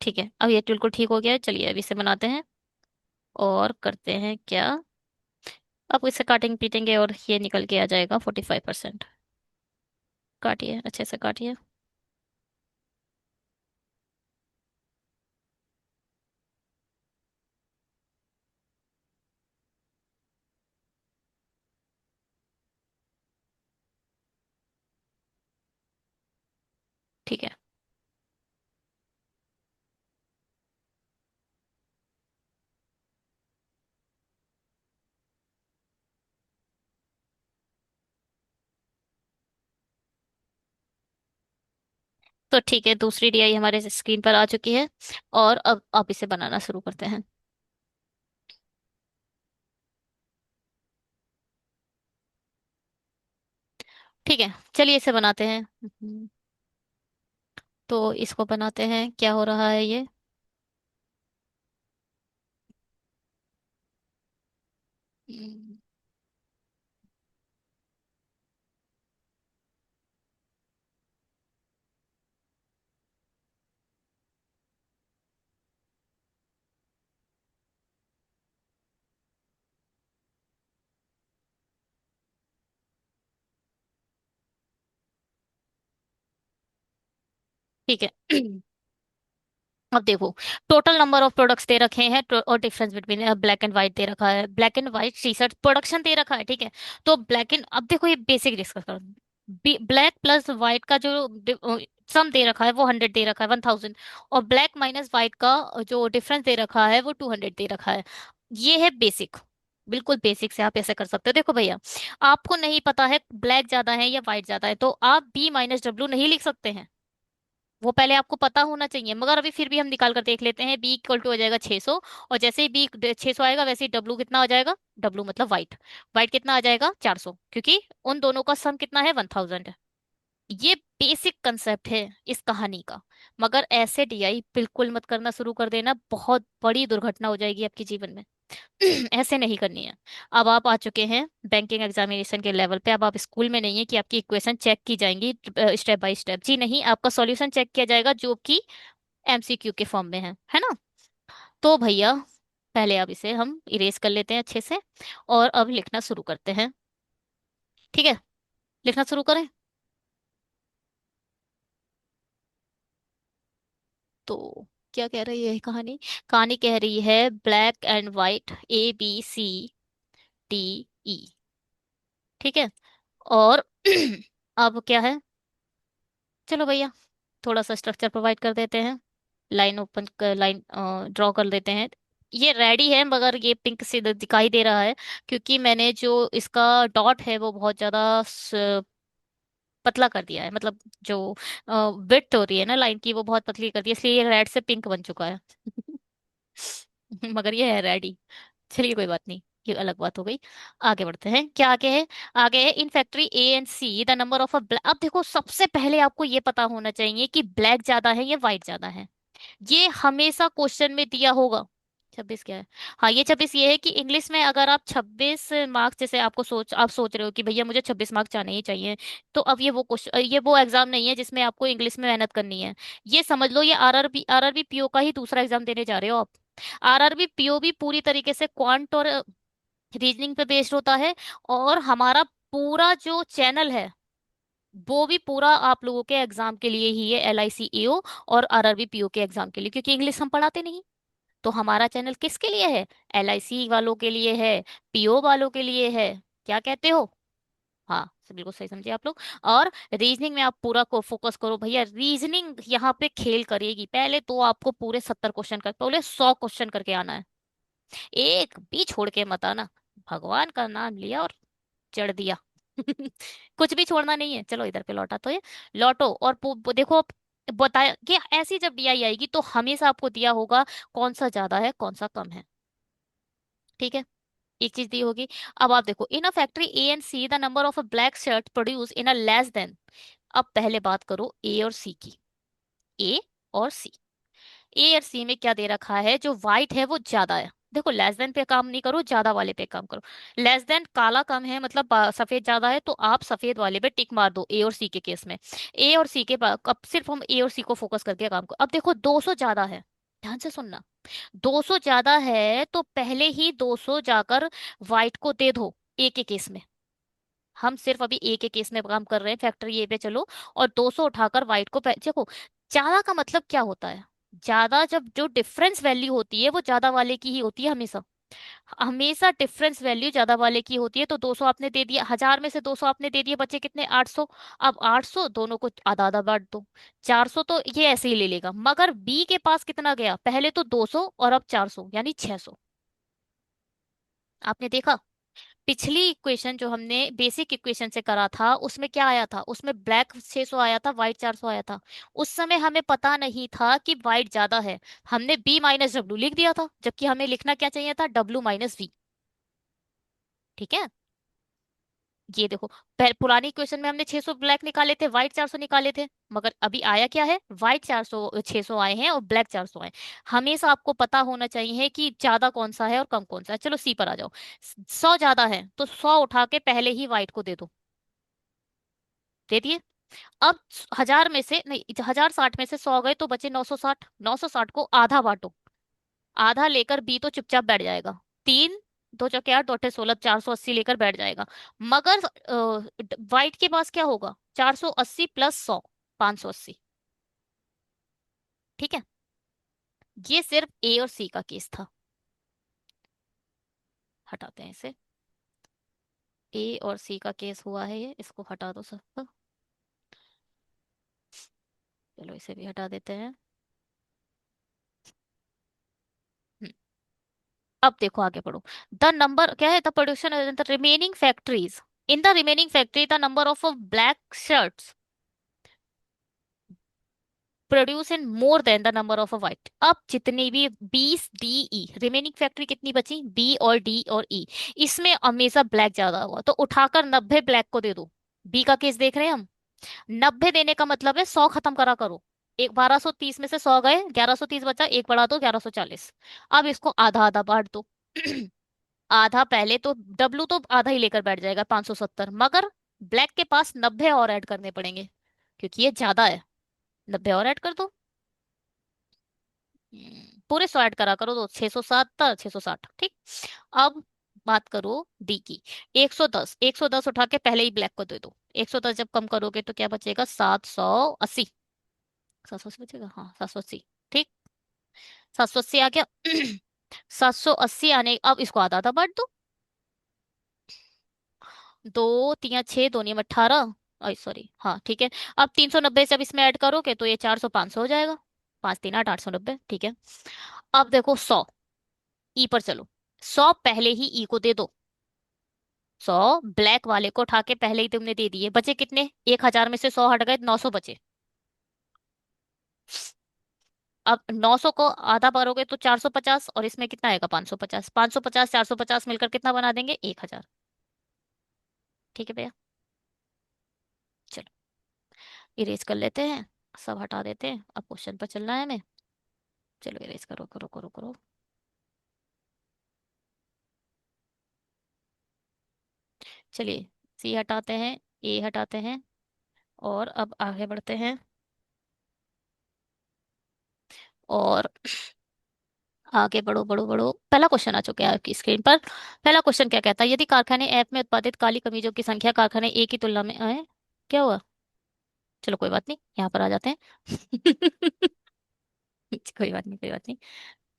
ठीक है, अब ये बिल्कुल ठीक हो गया है। चलिए अब इसे बनाते हैं और करते हैं क्या। अब इसे काटेंगे पीटेंगे और ये निकल के आ जाएगा 45%। काटिए, अच्छे से काटिए। ठीक है, तो ठीक है, दूसरी डीआई हमारे स्क्रीन पर आ चुकी है। और अब आप इसे बनाना शुरू करते हैं। ठीक है, चलिए इसे बनाते हैं। तो इसको बनाते हैं, क्या हो रहा है ये। हम्म, ठीक है। अब देखो, टोटल नंबर ऑफ प्रोडक्ट्स दे रखे हैं और difference between black and white दे रखा है। Black and white T shirt production दे रखा है, ठीक है। तो ब्लैक एंड, अब देखो ये बेसिक डिस्कस करो। ब्लैक प्लस व्हाइट का जो सम दे रखा है वो 100 दे रखा है, 1000। और ब्लैक माइनस व्हाइट का जो डिफरेंस दे रखा है वो 200 दे रखा है। ये है बेसिक। बिल्कुल बेसिक से आप ऐसे कर सकते हो। देखो भैया, आपको नहीं पता है ब्लैक ज्यादा है या व्हाइट ज्यादा है, तो आप B-W नहीं लिख सकते हैं। वो पहले आपको पता होना चाहिए, मगर अभी फिर भी हम निकाल कर देख लेते हैं। बी इक्वल टू हो जाएगा 600। और जैसे ही बी 600 आएगा, वैसे ही डब्लू कितना हो जाएगा। डब्लू मतलब वाइट। वाइट कितना आ जाएगा 400, क्योंकि उन दोनों का सम कितना है 1000। ये बेसिक कंसेप्ट है इस कहानी का। मगर ऐसे डीआई बिल्कुल मत करना शुरू कर देना, बहुत बड़ी दुर्घटना हो जाएगी आपके जीवन में। ऐसे नहीं करनी है। अब आप आ चुके हैं बैंकिंग एग्जामिनेशन के लेवल पे। अब आप स्कूल में नहीं है कि आपकी इक्वेशन चेक की जाएंगी स्टेप बाय स्टेप। जी नहीं, आपका सॉल्यूशन चेक किया जाएगा जो कि MCQ के फॉर्म में है ना। तो भैया, पहले अब इसे हम इरेज कर लेते हैं अच्छे से। और अब लिखना शुरू करते हैं। ठीक है, लिखना शुरू करें। तो क्या कह रही है कहानी। कहानी कह रही है ब्लैक एंड व्हाइट ABCDE। ठीक है। और अब क्या है। चलो भैया, थोड़ा सा स्ट्रक्चर प्रोवाइड कर देते हैं। लाइन ओपन कर, लाइन ड्रॉ कर देते हैं। ये रेडी है, मगर ये पिंक से दिखाई दे रहा है क्योंकि मैंने जो इसका डॉट है वो बहुत ज्यादा पतला कर दिया है। मतलब जो विड्थ हो रही है ना लाइन की, वो बहुत पतली कर दी है, इसलिए ये रेड से पिंक बन चुका है। मगर ये है रेडी। चलिए कोई बात नहीं, ये अलग बात हो गई। आगे बढ़ते हैं, क्या आगे है। आगे है in factory A and C the number of अब देखो, सबसे पहले आपको ये पता होना चाहिए कि ब्लैक ज्यादा है या व्हाइट ज्यादा है। ये हमेशा क्वेश्चन में दिया होगा। 26 क्या है। हाँ, ये 26 ये है कि इंग्लिश में अगर आप 26 मार्क्स, जैसे आप सोच रहे हो कि भैया मुझे 26 मार्क्स चाहने ही चाहिए। तो अब ये वो क्वेश्चन, ये वो एग्जाम नहीं है जिसमें आपको इंग्लिश में मेहनत करनी है। ये समझ लो, ये आरआरबी पीओ का ही दूसरा एग्जाम देने जा रहे हो आप। आरआरबी पीओ भी पूरी तरीके से क्वांट और रीजनिंग पे बेस्ड होता है। और हमारा पूरा जो चैनल है वो भी पूरा आप लोगों के एग्जाम के लिए ही है, LIC AO और आरआरबी पीओ के एग्जाम के लिए, क्योंकि इंग्लिश हम पढ़ाते नहीं। तो हमारा चैनल किसके लिए है। LIC वालों के लिए है, पीओ वालों के लिए है। क्या कहते हो। हाँ, बिल्कुल सही समझे आप लोग। और रीजनिंग में आप पूरा को फोकस करो भैया। रीजनिंग यहाँ पे खेल करेगी। पहले तो आपको पूरे 70 क्वेश्चन कर, पहले 100 क्वेश्चन करके आना है। एक भी छोड़ के मत आना। भगवान का नाम लिया और चढ़ दिया। कुछ भी छोड़ना नहीं है। चलो इधर पे लौटा तो ये। लौटो और देखो, बताया कि ऐसी जब DI आएगी तो हमेशा आपको दिया होगा कौन सा ज्यादा है कौन सा कम है। ठीक है, एक चीज दी होगी। अब आप देखो, in a factory A and C the number of a black shirt produce in a less than. अब पहले बात करो A और C की। A और C, A और C में क्या दे रखा है, जो व्हाइट है वो ज्यादा है। देखो, लेस देन पे काम नहीं करो, ज्यादा वाले पे काम करो। लेस देन काला कम है, मतलब सफेद ज्यादा है, तो आप सफेद वाले पे टिक मार दो A और C के केस में। A और C के अब सिर्फ हम A और C को फोकस करके काम करो। अब देखो 200 ज्यादा है। ध्यान से सुनना। 200 ज्यादा है तो पहले ही 200 जाकर वाइट को दे दो, एक एक केस में। हम सिर्फ अभी एक एक केस में काम कर रहे हैं, फैक्टर ये पे चलो। और 200 उठाकर वाइट को देखो, ज्यादा का मतलब क्या होता है? ज्यादा, जब जो डिफरेंस वैल्यू होती है वो ज्यादा वाले की ही होती है हमेशा। हमेशा डिफरेंस वैल्यू ज्यादा वाले की होती है। तो 200 आपने दे दिया, 1000 में से 200 आपने दे दिए, बचे कितने? 800। अब 800 दोनों को आधा आधा बांट दो। 400 तो ये ऐसे ही ले लेगा, मगर बी के पास कितना गया? पहले तो 200 और अब 400, यानी 600। आपने देखा? पिछली इक्वेशन जो हमने बेसिक इक्वेशन से करा था उसमें क्या आया था? उसमें ब्लैक 600 आया था, व्हाइट 400 आया था। उस समय हमें पता नहीं था कि व्हाइट ज्यादा है। हमने बी माइनस डब्ल्यू लिख दिया था, जबकि हमें लिखना क्या चाहिए था? W minus V. ठीक है। ये देखो, पुरानी इक्वेशन में हमने 600 ब्लैक निकाले थे, व्हाइट 400 निकाले थे। मगर अभी आया क्या है? व्हाइट 400, 600 आए हैं और ब्लैक 400 आए। हमेशा आपको पता होना चाहिए कि ज्यादा कौन सा है और कम कौन सा है। चलो सी पर आ जाओ। 100 ज्यादा है तो 100 उठा के पहले ही व्हाइट को दे दो। दे दिए। अब 1000 में से नहीं, 1060 में से 100 गए तो बचे 960। 960 को आधा बांटो। आधा लेकर बी तो चुपचाप बैठ जाएगा। तीन, दो चौके आठ, दो अठे 16, 480 लेकर बैठ जाएगा। मगर वाइट के पास क्या होगा? 480 प्लस 100, 580। ठीक है। ये सिर्फ ए और सी का केस था। हटाते हैं इसे। ए और सी का केस हुआ है ये, इसको हटा दो सब। चलो इसे भी हटा देते हैं। हम्म, अब देखो आगे बढ़ो। द नंबर क्या है? The production in the remaining factories, in the remaining factory the number of black shirts produce in more than the number of a white. अब जितनी भी बीस डी ई रिमेनिंग फैक्ट्री कितनी बची? बी और D और ई। इसमें हमेशा ब्लैक ज्यादा हुआ तो उठाकर 90 ब्लैक को दे दो। बी का केस देख रहे हैं हम। 90 देने का मतलब है 100 खत्म करा करो। एक 1230 में से 100 गए, 1130 बचा, एक बढ़ा दो 1140। अब इसको आधा आधा बांट दो। आधा पहले तो डब्लू तो आधा ही लेकर बैठ जाएगा, 570। मगर ब्लैक के पास 90 और ऐड करने पड़ेंगे, क्योंकि ये ज्यादा है। 90 और ऐड कर दो। पूरे 100 ऐड करा करो तो 607, 660। ठीक। अब बात करो डी की। 110, 110 उठा के पहले ही ब्लैक को दे दो। 110 जब कम करोगे तो क्या बचेगा? 780। 780 बचेगा, हाँ 780। ठीक। 780 आ गया। 780 आने, अब इसको आधा आधा बांट दो। दो तिया 6, दो नियम 18। आई सॉरी, हाँ ठीक है। अब 390 जब इसमें ऐड करोगे तो ये 400, 500 हो जाएगा। 5 3 8, 890। ठीक है। अब देखो 100, ई पर चलो। 100 पहले ही ई को दे दो। 100 ब्लैक वाले को उठा के पहले ही तुमने दे दिए, बचे कितने? 1000 में से 100 हट गए, 900 बचे। अब 900 को आधा भरोगे तो 450, और इसमें कितना आएगा? 550। 550 450 मिलकर कितना बना देंगे? 1000। ठीक है भैया। चलो इरेज कर लेते हैं, सब हटा देते हैं, अब क्वेश्चन पर चलना है हमें। चलो इरेज करो करो करो करो। चलिए, सी हटाते हैं, ए हटाते हैं, और अब आगे बढ़ते हैं। और आगे बढ़ो बढ़ो बढ़ो। पहला क्वेश्चन आ चुका है आपकी स्क्रीन पर। पहला क्वेश्चन क्या कहता है? यदि कारखाने एफ में उत्पादित काली कमीजों की संख्या कारखाने ए की तुलना में है। क्या हुआ? चलो कोई बात नहीं, यहाँ पर आ जाते हैं। कोई बात नहीं, कोई बात नहीं।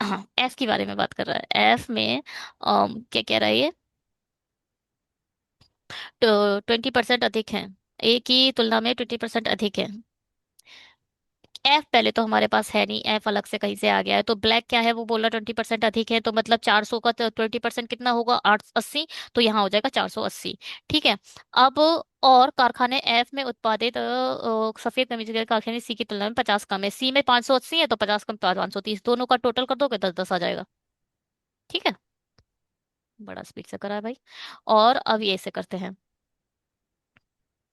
हाँ, एफ की बारे में बात कर रहा है। एफ में क्या कह रहा है ये? तो 20% अधिक है, ए की तुलना में 20% अधिक है। एफ पहले तो हमारे पास है नहीं, एफ अलग से कहीं से आ गया है। तो ब्लैक क्या है? वो बोला 20% अधिक है, तो मतलब 400 का 20% कितना होगा? 880। तो यहाँ हो जाएगा 480। ठीक है। अब और कारखाने एफ में उत्पादित सफेद कमीज के कारखाने सी की तुलना में 50 कम है। सी में 580 है तो 50 कम 530, दोनों का टोटल कर दोगे 10 10 आ जाएगा। ठीक है। बड़ा स्पीड से करा है भाई। और अब ये ऐसे करते हैं,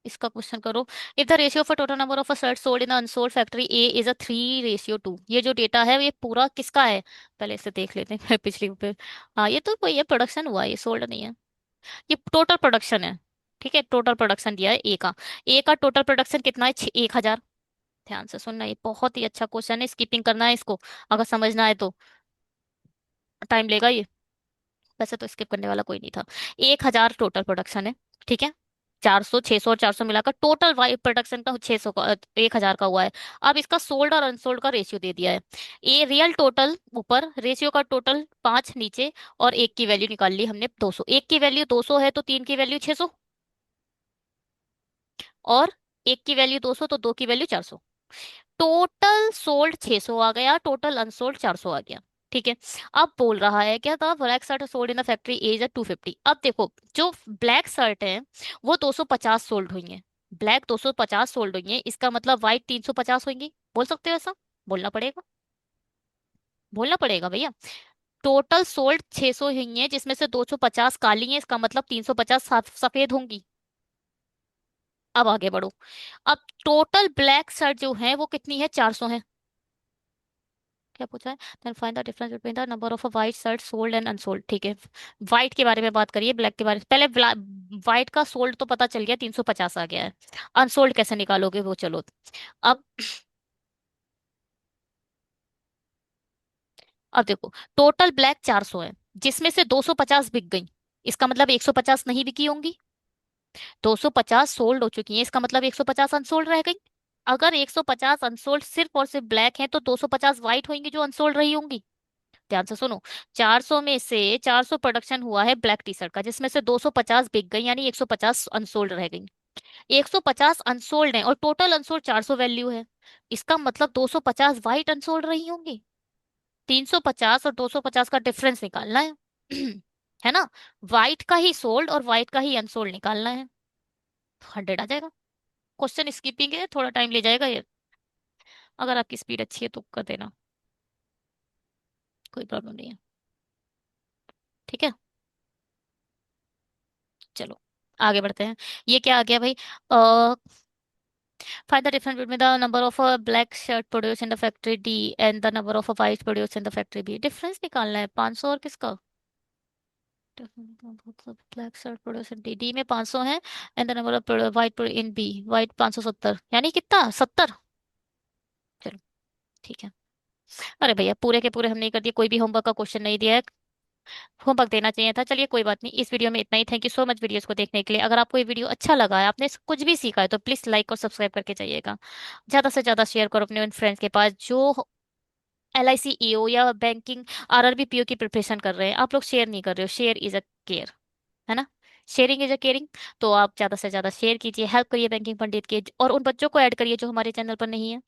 इसका क्वेश्चन करो। If the ratio for total number of shirt sold in unsold factory A is a 3:2। ये जो डेटा है ये पूरा किसका है? पहले इसे देख लेते हैं। पिछली पे। हाँ ये तो कोई ये प्रोडक्शन हुआ है, ये सोल्ड नहीं है। ये टोटल प्रोडक्शन है। ठीक है, टोटल प्रोडक्शन दिया है ए का। ए का टोटल प्रोडक्शन कितना है? 1000। ध्यान से सुनना, ये बहुत ही अच्छा क्वेश्चन है, स्किपिंग करना है इसको अगर समझना है तो। टाइम लेगा ये। वैसे तो स्किप करने वाला कोई नहीं था। 1,000 टोटल प्रोडक्शन है, ठीक है। 400, 600 और 400 मिलाकर टोटल वाई प्रोडक्शन का 600 का 1,000 का हुआ है। अब इसका सोल्ड और अनसोल्ड का रेशियो दे दिया है। ये रियल टोटल ऊपर, रेशियो का टोटल 5 नीचे, और एक की वैल्यू निकाल ली हमने 200। एक की वैल्यू 200 है तो तीन की वैल्यू 600, और एक की वैल्यू 200 तो दो की वैल्यू 400। टोटल सोल्ड 600 आ गया, टोटल अनसोल्ड 400 आ गया। ठीक है। अब बोल रहा है क्या था, black shirt sold in the factory as है 250। अब देखो, जो ब्लैक शर्ट है वो 250 सोल्ड हुई है। ब्लैक 250 सोल्ड हुई है, इसका मतलब व्हाइट 350 होंगी। बोल सकते हो ऐसा? बोलना पड़ेगा, बोलना पड़ेगा भैया। टोटल सोल्ड 600 हुई है, जिसमें से 250 काली है, इसका मतलब 350 सफेद होंगी। अब आगे बढ़ो। अब टोटल ब्लैक शर्ट जो है वो कितनी है, 400 है। क्या पूछा है? Then find the difference between the number of white shirt sold and unsold. ठीक है। व्हाइट के बारे में बात करिए, ब्लैक के बारे में पहले। व्हाइट का सोल्ड तो पता चल गया, 350 आ गया है। अनसोल्ड कैसे निकालोगे वो, चलो। अब अब देखो, टोटल ब्लैक 400 है, जिसमें से 250 बिक गई, इसका मतलब 150 नहीं बिकी होंगी। 250 सोल्ड हो चुकी है, इसका मतलब 150 अनसोल्ड रह गई। अगर 150 अनसोल्ड सिर्फ और सिर्फ ब्लैक है तो 250 व्हाइट होंगी जो अनसोल्ड रही होंगी। ध्यान से सुनो। 400 में से 400 प्रोडक्शन हुआ है ब्लैक टी शर्ट का, जिसमें से 250 बिक गई, यानी 150 अनसोल्ड रह गई। 150 अनसोल्ड है और टोटल अनसोल्ड 400 वैल्यू है, इसका मतलब 250 व्हाइट अनसोल्ड रही होंगी। 350 और 250 का डिफरेंस निकालना है। है ना? व्हाइट का ही सोल्ड और व्हाइट का ही अनसोल्ड निकालना है। 100 आ जाएगा। क्वेश्चन स्कीपिंग है, थोड़ा टाइम ले जाएगा ये। अगर आपकी स्पीड अच्छी है तो कर देना, कोई प्रॉब्लम नहीं है। ठीक है, चलो आगे बढ़ते हैं। ये क्या आ गया भाई? Find the difference between the number of black shirt produce in the factory D and the number of white produce in the factory B. Difference निकालना है 500 और किसका? Black shirt produce in D, D में 500 है, and the number of white in B, white 570, यानी कितना, 70। चलो ठीक है। अरे भैया पूरे के पूरे हम नहीं कर दिए, कोई भी होमवर्क का क्वेश्चन नहीं दिया है। होमवर्क देना चाहिए था। चलिए कोई बात नहीं, इस वीडियो में इतना ही। Thank you so much videos को देखने के लिए। अगर आपको ये वीडियो अच्छा लगा है, आपने कुछ भी सीखा है, तो प्लीज लाइक और सब्सक्राइब करके जाइएगा। ज्यादा से ज्यादा शेयर करो अपने उन फ्रेंड्स के पास जो LIC EO या बैंकिंग RRB PO की प्रिपरेशन कर रहे हैं। आप लोग शेयर नहीं कर रहे हो, शेयर इज अ केयर, है ना? Sharing is a caring. तो आप ज्यादा से ज्यादा शेयर कीजिए, हेल्प करिए बैंकिंग पंडित के, और उन बच्चों को ऐड करिए जो हमारे चैनल पर नहीं है।